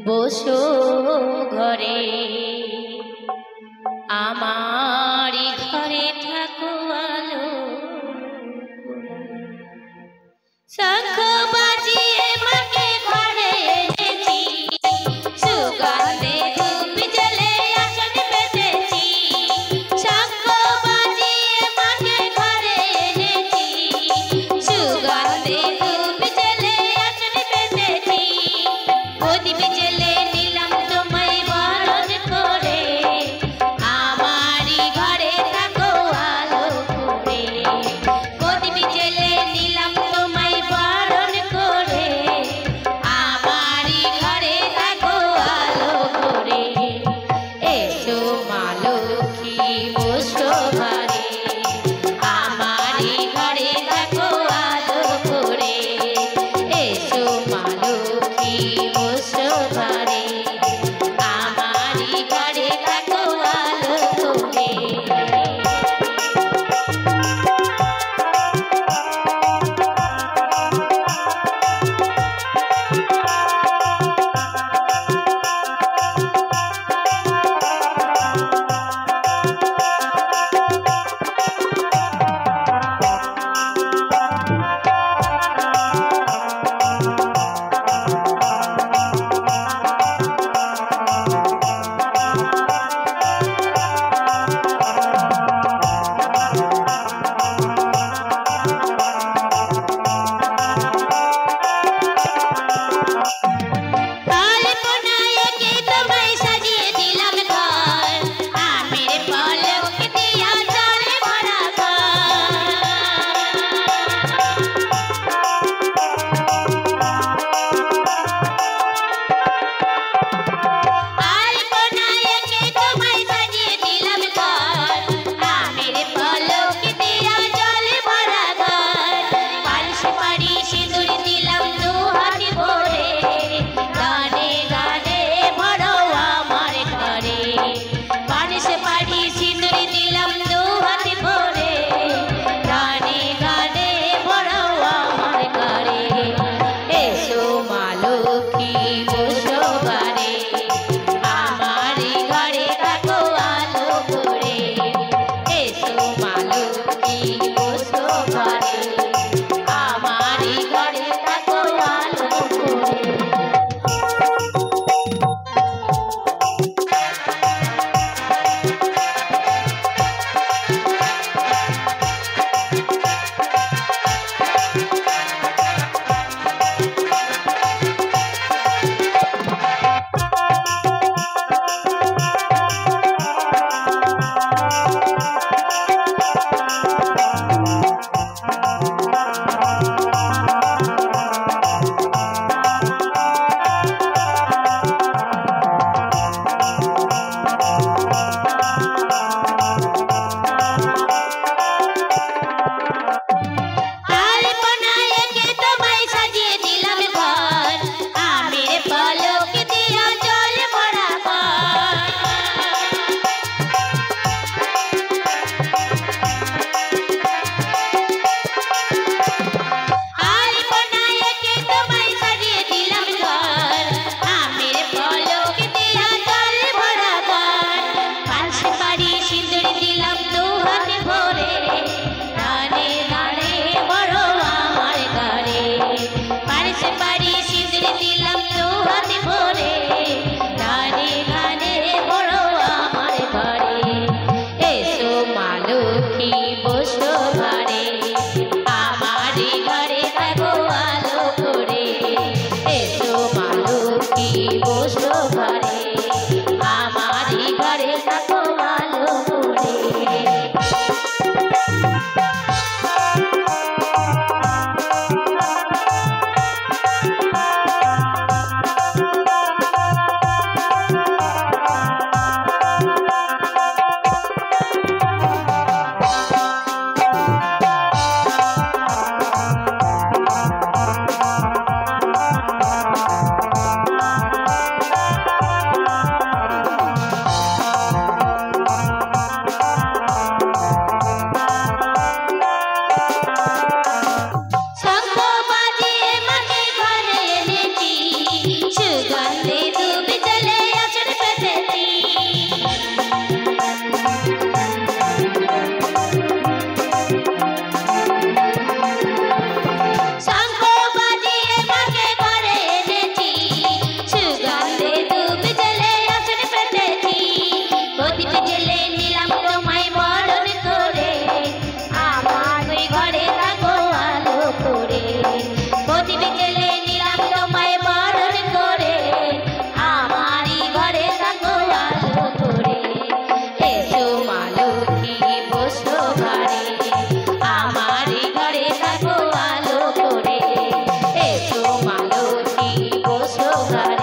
বসো ঘরে আমারি ঘরে থাকো আলো শঙ্খ বাজিয়ে মাকে ঘরে এনেছি সুগন্ধে ধূপ জ্বেলে আসন পেতেছি শঙ্খ বাজিয়ে মাকে ঘরে এনেছি সুগন্ধে ধূপ জ্বেলে আসন পেতেছি প্রদীপ জ্বেলে নিলাম তোমায় বরণ করে আমারি ঘরে থাকো আলো করে প্রদীপ জ্বেলে নিলাম তোমায় বরণ করে আমারি ঘরে থাকো আলো করে এসো মা লক্ষ্মী বসো ঘরে আমারি ঘরে থাকো আলো করে এসো মা লক্ষ্মী বসো ঘরে আমারি ঘরে থাকো আলো করে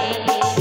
রেখে